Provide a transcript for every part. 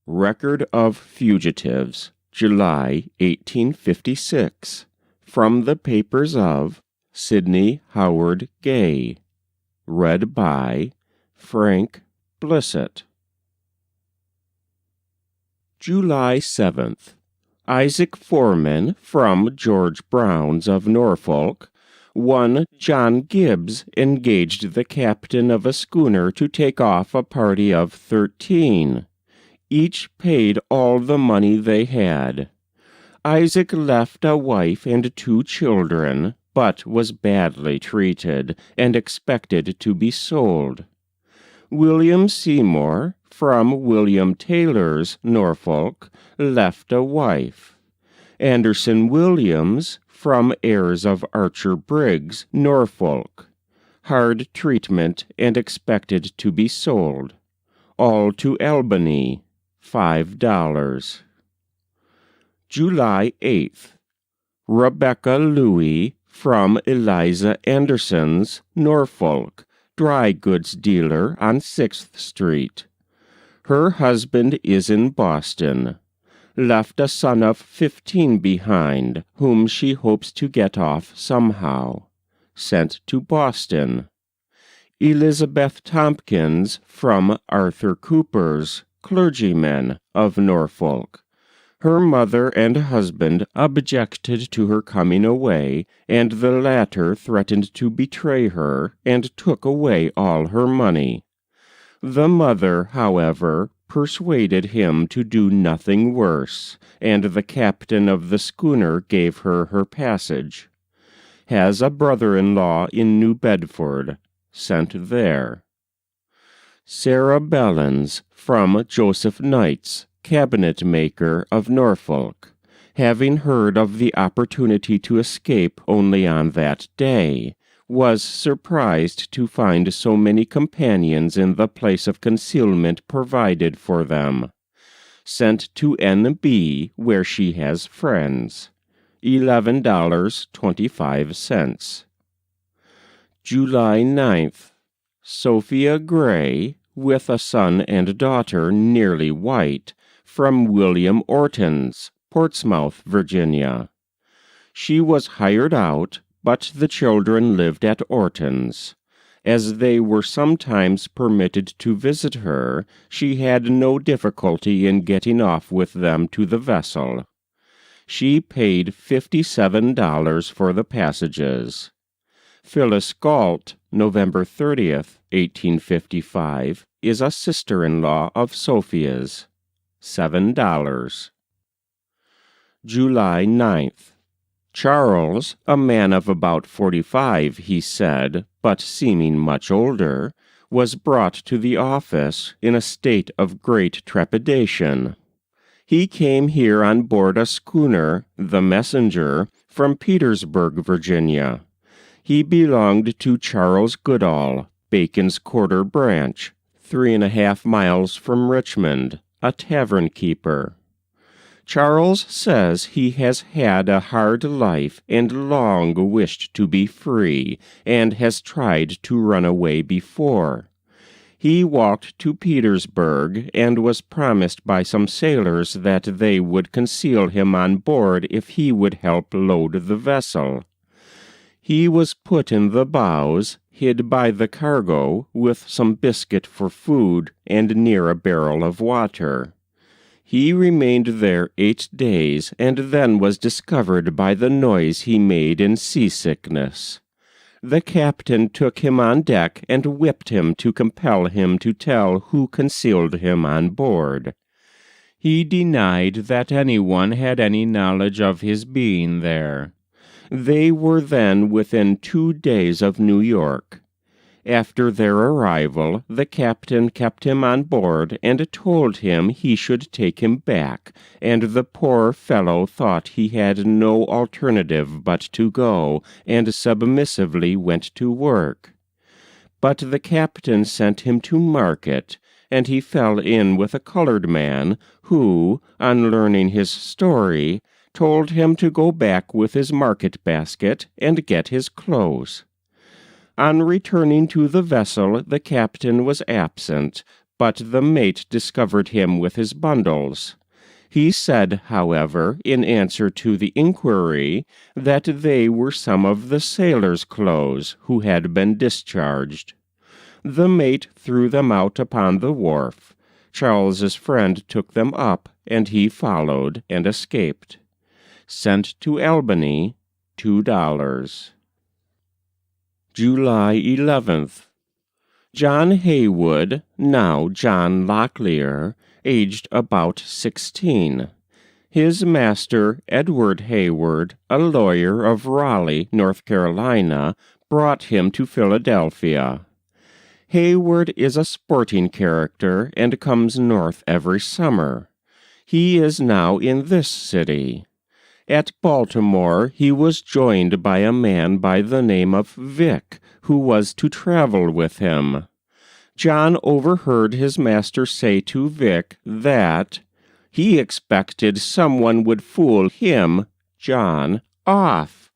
Record of Fugitives, July 1856, from the papers of Sidney Howard Gay. Read by Frank Blissett. July 7th. Isaac Foreman from George Brown's of Norfolk. One John Gibbs engaged the captain of a schooner to take off a party of 13. Each paid all the money they had. Isaac left a wife and 2 children, but was badly treated and expected to be sold. William Seymour, from William Taylor's, Norfolk, left a wife. Anderson Williams, from heirs of Archer Briggs, Norfolk. Hard treatment and expected to be sold. All to Albany, $5. July 8th. Rebecca Louis, from Eliza Anderson's, Norfolk, dry goods dealer on 6th Street. Her husband is in Boston. Left a son of 15 behind, whom she hopes to get off somehow. Sent to Boston. Elizabeth Tompkins, from Arthur Cooper's, clergyman, of Norfolk. Her mother and husband objected to her coming away, and the latter threatened to betray her, and took away all her money. The mother, however, persuaded him to do nothing worse, and the captain of the schooner gave her her passage. Has a brother-in-law in New Bedford, sent there. Sarah Bellens, from Joseph Knight's, cabinet-maker of Norfolk, having heard of the opportunity to escape only on that day, was surprised to find so many companions in the place of concealment provided for them. Sent to N.B., where she has friends. $11.25. July 9th. Sophia Gray, with a son and daughter nearly white, from William Orton's, Portsmouth, Virginia. She was hired out, but the children lived at Orton's. As they were sometimes permitted to visit her, she had no difficulty in getting off with them to the vessel. She paid $57 for the passages. Phyllis Galt, November 30th, 1855, is a sister-in-law of Sophia's. $7. July 9th. Charles, a man of about 45, he said, but seeming much older, was brought to the office in a state of great trepidation. He came here on board a schooner, the Messenger, from Petersburg, Virginia. He belonged to Charles Goodall, Bacon's Quarter Branch, 3½ miles from Richmond, a tavern keeper. Charles says he has had a hard life and long wished to be free, and has tried to run away before. He walked to Petersburg, and was promised by some sailors that they would conceal him on board if he would help load the vessel. He was put in the bows, hid by the cargo, with some biscuit for food, and near a barrel of water. He remained there 8 days, and then was discovered by the noise he made in seasickness. The captain took him on deck and whipped him to compel him to tell who concealed him on board. He denied that anyone had any knowledge of his being there. They were then within 2 days of New York. After their arrival, the captain kept him on board and told him he should take him back, and the poor fellow thought he had no alternative but to go, and submissively went to work. But the captain sent him to market, and he fell in with a colored man, who, on learning his story, told him to go back with his market basket and get his clothes. On returning to the vessel, the captain was absent, but the mate discovered him with his bundles. He said, however, in answer to the inquiry, that they were some of the sailors' clothes who had been discharged. The mate threw them out upon the wharf. Charles's friend took them up, and he followed and escaped. Sent to Albany, $2. July 11th. John Haywood, now John Locklear, aged about 16. His master, Edward Hayward, a lawyer of Raleigh, North Carolina, brought him to Philadelphia. Hayward is a sporting character and comes north every summer. He is now in this city. At Baltimore he was joined by a man by the name of Vic, who was to travel with him. John overheard his master say to Vic that he expected someone would fool him, John, off,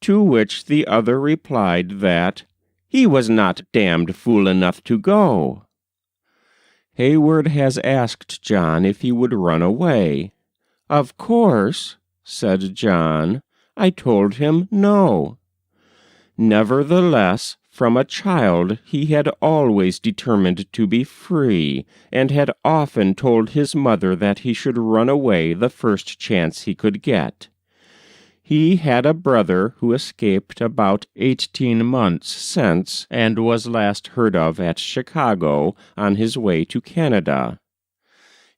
to which the other replied that he was not damned fool enough to go. Hayward has asked John if he would run away. "Of course," said John. "I told him no." Nevertheless, from a child he had always determined to be free, and had often told his mother that he should run away the first chance he could get. He had a brother who escaped about 18 months since, and was last heard of at Chicago on his way to Canada.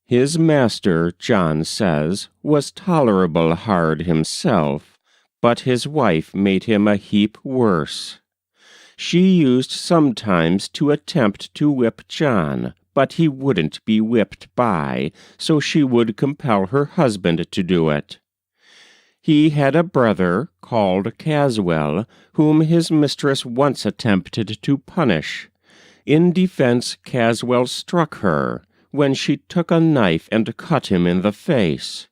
His master, John says, was tolerable hard himself, but his wife made him a heap worse. She used sometimes to attempt to whip John, but he wouldn't be whipped by, so she would compel her husband to do it. He had a brother, called Caswell, whom his mistress once attempted to punish. In defense, Caswell struck her, when she took a knife and cut him in the face.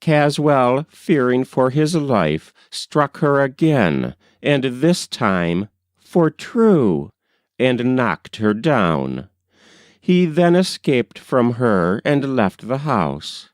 Caswell, fearing for his life, struck her again, and this time for true, and knocked her down. He then escaped from her and left the house.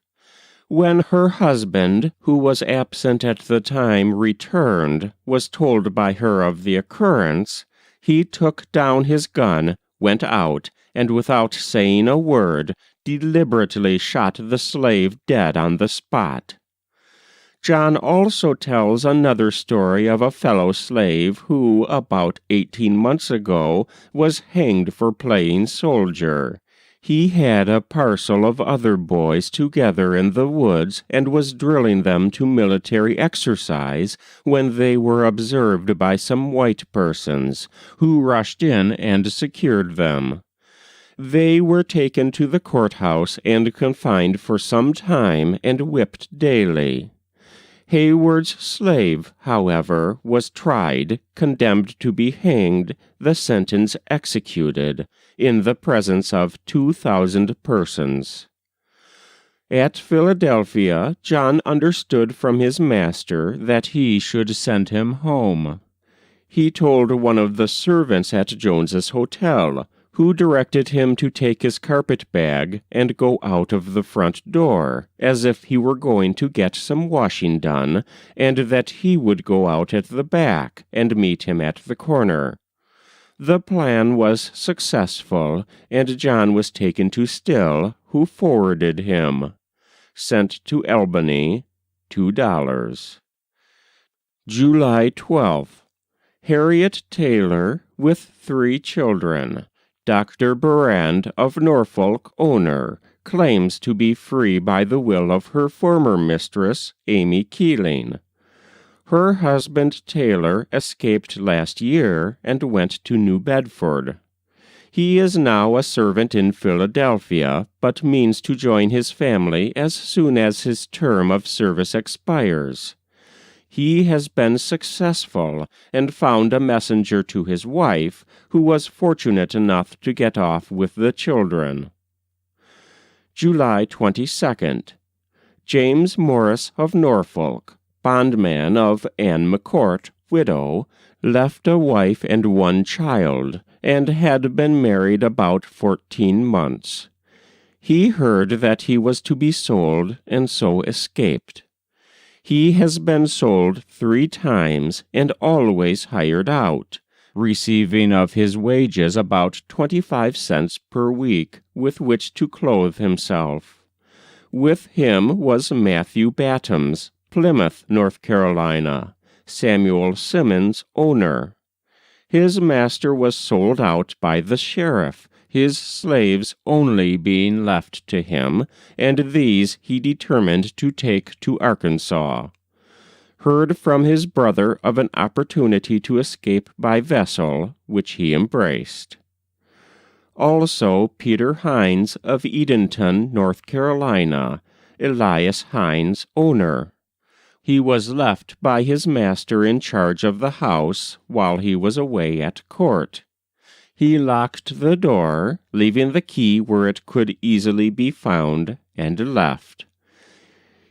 When her husband, who was absent at the time, returned, was told by her of the occurrence, he took down his gun, went out, and without saying a word, deliberately shot the slave dead on the spot. John also tells another story of a fellow slave who, about 18 months ago, was hanged for playing soldier. He had a parcel of other boys together in the woods, and was drilling them to military exercise, when they were observed by some white persons, who rushed in and secured them. They were taken to the courthouse and confined for some time and whipped daily. Hayward's slave, however, was tried, condemned to be hanged, the sentence executed, in the presence of 2,000 persons. At Philadelphia, John understood from his master that he should send him home. He told one of the servants at Jones's Hotel, who directed him to take his carpet-bag and go out of the front door, as if he were going to get some washing done, and that he would go out at the back and meet him at the corner. The plan was successful, and John was taken to Still, who forwarded him. Sent to Albany, $2. July 12th. Harriet Taylor, with 3 children. Dr. Burand of Norfolk, owner, claims to be free by the will of her former mistress, Amy Keeling. Her husband Taylor escaped last year and went to New Bedford. He is now a servant in Philadelphia, but means to join his family as soon as his term of service expires. He has been successful, and found a messenger to his wife, who was fortunate enough to get off with the children. July 22nd. James Morris of Norfolk, bondman of Anne McCourt, widow, left a wife and one child, and had been married about 14 months. He heard that he was to be sold, and so escaped. He has been sold 3 times, and always hired out, receiving of his wages about 25 cents per week, with which to clothe himself. With him was Matthew Bottoms, Plymouth, North Carolina, Samuel Simmons, owner. His master was sold out by the sheriff, his slaves only being left to him, and these he determined to take to Arkansas. Heard from his brother of an opportunity to escape by vessel, which he embraced. Also Peter Hines of Edenton, North Carolina, Elias Hines, owner. He was left by his master in charge of the house while he was away at court. He locked the door, leaving the key where it could easily be found, and left.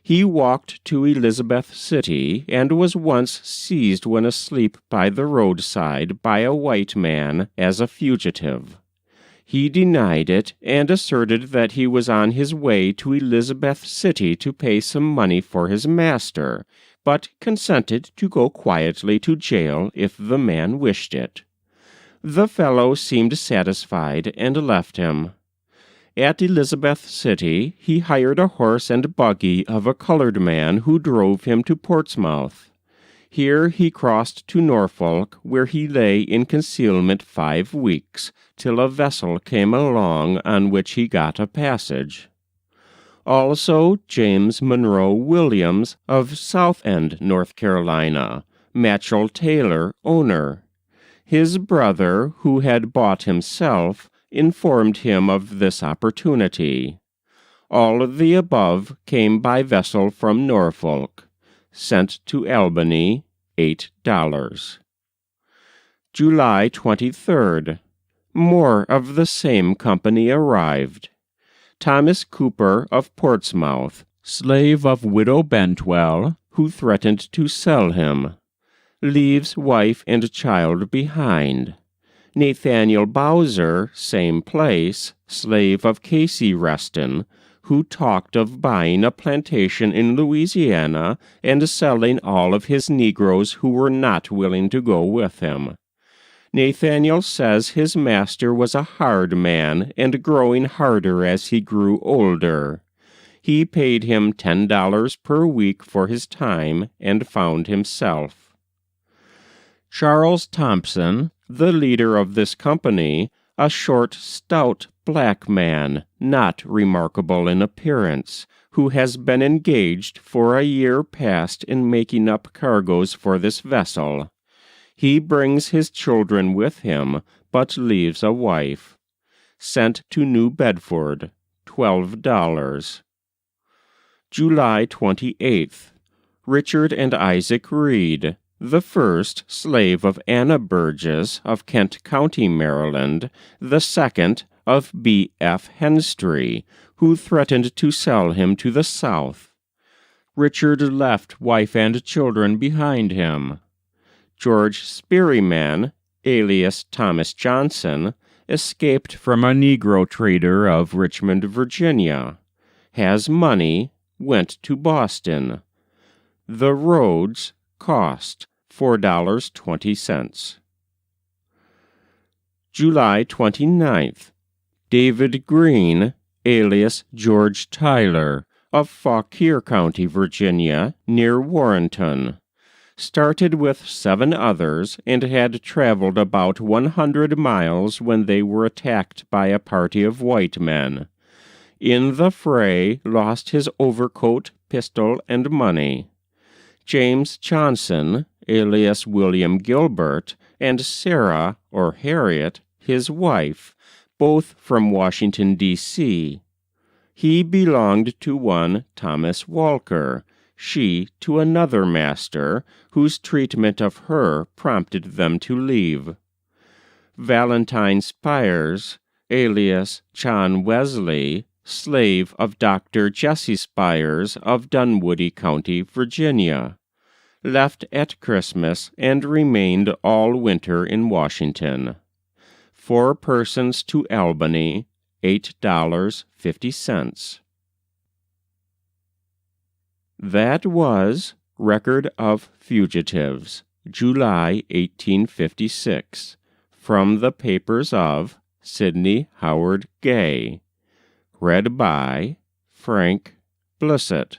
He walked to Elizabeth City, and was once seized when asleep by the roadside by a white man as a fugitive. He denied it, and asserted that he was on his way to Elizabeth City to pay some money for his master, but consented to go quietly to jail if the man wished it. The fellow seemed satisfied, and left him. At Elizabeth City he hired a horse and buggy of a colored man who drove him to Portsmouth. Here he crossed to Norfolk, where he lay in concealment 5 weeks, till a vessel came along on which he got a passage. Also James Monroe Williams of Southend, North Carolina, Matchell Taylor, owner. His brother, who had bought himself, informed him of this opportunity. All of the above came by vessel from Norfolk. Sent to Albany, $8. July 23rd. More of the same company arrived. Thomas Cooper of Portsmouth, slave of Widow Bentwell, who threatened to sell him. Leaves wife and child behind. Nathaniel Bowser, same place, slave of Casey Reston, who talked of buying a plantation in Louisiana and selling all of his Negroes who were not willing to go with him. Nathaniel says his master was a hard man and growing harder as he grew older. He paid him $10 per week for his time and found himself. Charles Thompson, the leader of this company, a short, stout, black man, not remarkable in appearance, who has been engaged for a year past in making up cargoes for this vessel. He brings his children with him, but leaves a wife. Sent to New Bedford, $12. July 28th. Richard and Isaac Reed, the first slave of Anna Burgess of Kent County, Maryland, the second of B.F. Henstry, who threatened to sell him to the South. Richard left wife and children behind him. George Spearyman, alias Thomas Johnson, escaped from a Negro trader of Richmond, Virginia. Has money, went to Boston. The roads cost $4.20. July 29th. David Green, alias George Tyler, of Fauquier County, Virginia, near Warrenton. Started with 7 others and had traveled about 100 miles when they were attacked by a party of white men. In the fray lost his overcoat, pistol, and money. James Johnson, alias William Gilbert, and Sarah, or Harriet, his wife, both from Washington, D.C. He belonged to one Thomas Walker, she to another master, whose treatment of her prompted them to leave. Valentine Spires, alias John Wesley, slave of Dr. Jesse Spires of Dunwoody County, Virginia. left at Christmas and remained all winter in Washington. 4 persons to Albany, $8.50. That was Record of Fugitives, July 1856, from the papers of Sidney Howard Gay. Read by Frank Blissett.